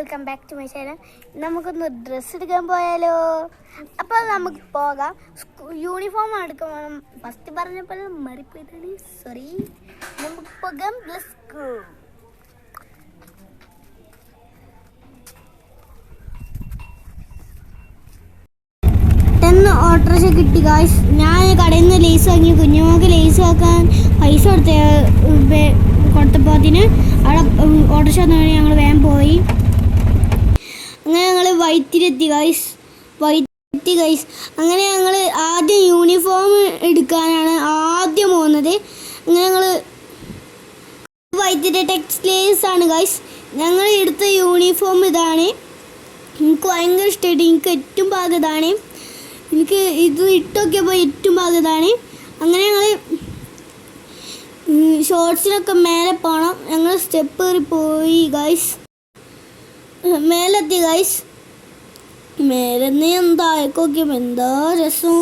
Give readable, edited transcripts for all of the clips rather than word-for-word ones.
Welcome back to my channel. നമുക്കൊന്ന് dress എടുക്കാൻ പോയാലോ? അപ്പോൾ നമുക്ക് പോകാം. യൂണിഫോം എടുക്കാൻ വേണം. ഫസ്റ്റ് പറഞ്ഞപ്പോൾ മറിപ്പോയതാണ്, സോറി. നമുക്ക് പോകാം. Let's go. ഓട്ടോറിക്ഷ കിട്ടി ഗായ്സ്. ഞാൻ കടയിൽ നിന്ന് ലേസ് വാങ്ങി. കുഞ്ഞുമോക്ക് ലേസ് വാക്കാൻ പൈസ കൊടുത്തപ്പോൾ അതിന് അവിടെ ഓട്ടോറിക്ഷ വന്നവരെ ഞങ്ങൾ വേഗം പോയി. അങ്ങനെ ഞങ്ങൾ വൈത്തിലെത്തി ഗായ്സ്. അങ്ങനെ ഞങ്ങൾ ആദ്യം യൂണിഫോം എടുക്കാനാണ് ആദ്യം പോകുന്നത്. അങ്ങനെ ഞങ്ങൾ വൈത്തിരി ടെക്സ്റ്റൈൽസ് ആണ് ഗായ്സ്. ഞങ്ങൾ എടുത്ത യൂണിഫോം ഇതാണ്. എനിക്ക് ഭയങ്കര ഇഷ്ടമായിട്ട്. എനിക്ക് ഏറ്റവും ഭാഗം ഇതാണ്. എനിക്ക് ഇത് ഇട്ടൊക്കെയപ്പോൾ ഏറ്റവും ഭാഗത്താണ്. അങ്ങനെ ഞങ്ങൾ ഷോർട്സിനൊക്കെ മേലെ പോകണം. ഞങ്ങൾ സ്റ്റെപ്പ് കയറി പോയി ഗൈസ്. മേലെത്തി ഗൈസ്. മേലെന്ന് എന്തായൊക്കെ നോക്കിയപ്പോൾ എന്താ രസം.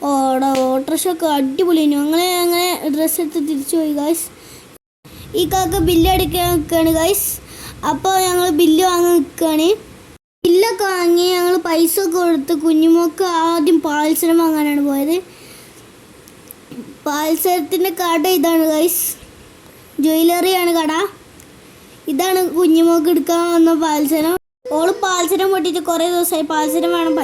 ഓട്ടോറിക്ഷയൊക്കെ അടിപൊളിയായിരുന്നു. അങ്ങനെ ഡ്രസ്സ് എടുത്ത് തിരിച്ചു പോയി ഗൈസ്. ഈ കാക്ക ബില്ല് അടിക്കാൻ നിൽക്കുകയാണ് ഗൈസ്. അപ്പോൾ ഞങ്ങൾ ബില്ല് വാങ്ങാൻ നിൽക്കുകയാണ്. ബില്ലൊക്കെ വാങ്ങി ഞങ്ങൾ പൈസ ഒക്കെ കൊടുത്ത് കുഞ്ഞുമോക്ക് ആദ്യം പാൽസരം വാങ്ങാനാണ് പോയത്. പാൽസരത്തിൻ്റെ കട ഇതാണ് ഗൈസ്. ജ്വല്ലറിയാണ് കട. ഇതാണ് കുഞ്ഞുമോക്ക് എടുക്കാൻ വന്ന പാൽസരം. ഓള് പാൽസരം പൊട്ടിയിട്ട് കുറേ ദിവസമായി പാൽസരം വേണം.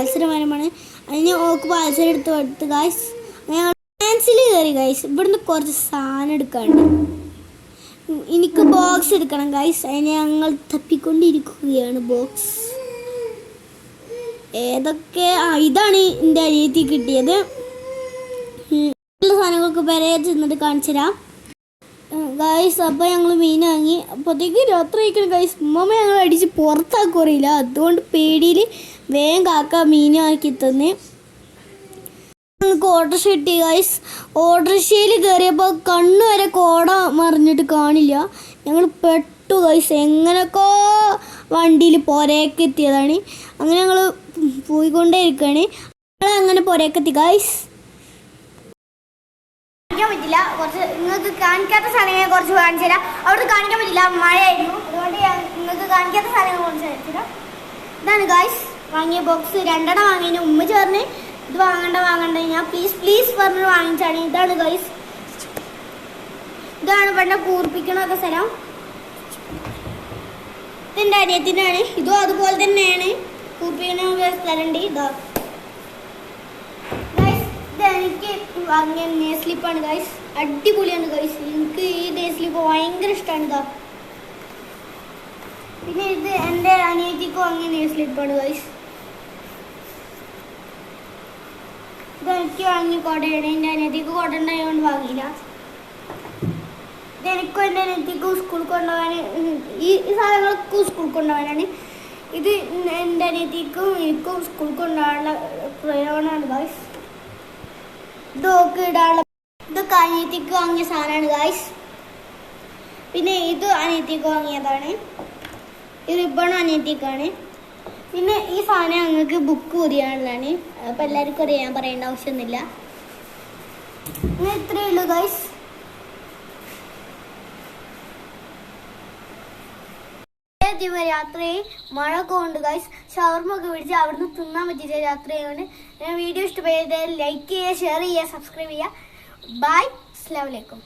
അതിന് ഓക്ക് പാൽസരം എടുത്ത് ഗൈസ്. ഞങ്ങൾ ഫാൻസിൽ കയറി ഗൈസ്. ഇവിടുന്ന് കുറച്ച് സാധനം എടുക്കാണ്ട്. എനിക്ക് ബോക്സ് എടുക്കണം ഗൈസ്. അതിന് ഞങ്ങൾ തപ്പിക്കൊണ്ടിരിക്കുകയാണ് ബോക്സ്. ഏതൊക്കെ ഇതാണ് എൻ്റെ അനിയത്തി കിട്ടിയത്. സാധനങ്ങൾക്ക് പേരെ ചെന്നിട്ട് കാണിച്ചു തരാം ഗൈസ്. അപ്പോൾ ഞങ്ങൾ മീൻ വാങ്ങി. അപ്പോഴത്തേക്ക് രാത്രി കഴിക്കണം ഗൈസ്. ഉമ്മ ഞങ്ങൾ അടിച്ച് പുറത്താക്കുറിയില്ല. അതുകൊണ്ട് പേടിയിൽ വേഗം കാക്ക മീൻ ആക്കി തന്നെ ഞങ്ങൾക്ക് ഓട്ടോറിക്ഷ കിട്ടി ഗൈസ്. ഓട്ടോറിക്ഷയിൽ കയറിയപ്പോൾ കണ്ണു വരെ കോട മറിഞ്ഞിട്ട് കാണില്ല. ഞങ്ങൾ പെട്ടു ഗൈസ്. എങ്ങനെയൊക്കെ വണ്ടിയിൽ പുരയൊക്കെ എത്തിയതാണ്. അങ്ങനെ ഞങ്ങൾ പോയിക്കൊണ്ടേ ഇരിക്കുകയാണ്. അങ്ങനെ പുരയൊക്കെ എത്തി ഗൈസ്. കാണിക്കാൻ പറ്റില്ല. കുറച്ച് നിങ്ങൾക്ക് കാണിക്കാത്ത സാധനങ്ങൾ കുറച്ച് കാണിച്ചു തരാം. അവിടെ കാണിക്കാൻ പറ്റില്ല, മഴയായിരുന്നു. അതുകൊണ്ട് നിങ്ങൾക്ക് കാണിക്കാത്ത സാധനങ്ങൾ കുറച്ച് കാണിച്ചു തരാം. ഇതാണ് ഗൈസ് വാങ്ങിയ ബോക്സ്. 2 വാങ്ങിയതിന് ഉമ്മ ചേർന്ന് ഇത് വാങ്ങണ്ട ഞാൻ പ്ലീസ് പറഞ്ഞ് വാങ്ങിച്ചാണ്. ഇതാണ് ഗൈസ്. ഇതാണ് പണ്ട കൂർപ്പിക്കണൊക്കെ സ്ഥലം. ഇതെൻ്റെ അനിയത്തിനാണ്. ഇതും അതുപോലെ തന്നെയാണ്. കൂർപ്പിക്കണ സ്ഥലമുണ്ട്. ഇതാ ഗൈസ്. ഇതെനിക്ക് വാങ്ങിയ നേ സ്ലിപ്പാണ് ഗൈസ്. അടിപൊളിയാണ് ഗൈസ്. എനിക്ക് ഈ നേ സ്ലിപ്പ് ഭയങ്കര ഇഷ്ടമാണ്. ഇതാ പിന്നെ ഇത് എൻ്റെ അനിയത്തിക്ക് വാങ്ങിയ നേ സ്ലിപ്പാണ് ഗൈസ്. ഇതെനിക്ക് വാങ്ങിയ കോടയാണ്. എൻ്റെ അനിയത്തിക്ക് കോട ഉണ്ടായതുകൊണ്ട് വാങ്ങിയില്ല. ഇതെനിക്കും എൻ്റെ അനിയത്തിക്കും സ്കൂളിൽ കൊണ്ടുപോകാൻ, ഈ സാധനങ്ങളൊക്കെ സ്കൂളിൽ കൊണ്ടുപോകാനാണ്. ഇത് എൻ്റെ അനിയത്തിക്കും എനിക്കും സ്കൂളിൽ കൊണ്ടുപോകാനുള്ള പ്രയോജനമാണ് ഗൈസ്. ഇതൊക്കെ ഇടാനുള്ള ഇതൊക്കെ അനിയത്തിക്ക് വാങ്ങിയ സാധനമാണ് ഗൈസ്. പിന്നെ ഇത് അനിയത്തിക്ക് വാങ്ങിയതാണ്. ഈ റിബണും അനിയത്തിക്കാണ്. പിന്നെ ഈ സാധനം ഞങ്ങൾക്ക് ബുക്ക് പൊതിയാനുള്ളതാണ്. അപ്പം എല്ലാവർക്കും അറിയാൻ പറയേണ്ട ആവശ്യമൊന്നുമില്ല. അങ്ങനെ ഇത്രയേ ഉള്ളൂ ഗൈസ്. രാത്രി മഴ കൊണ്ട് ഗൈസ് ഷവർമൊക്കെ പിടിച്ച് അവിടുന്ന് തിന്നാൻ പറ്റിയ രാത്രിയാണ്. വീഡിയോ ഇഷ്ടപ്പെട്ടാൽ ലൈക്ക് ചെയ്യുക, ഷെയർ ചെയ്യുക, സബ്സ്ക്രൈബ് ചെയ്യുക. ബൈ. അസ്സലാമു അലൈക്കും.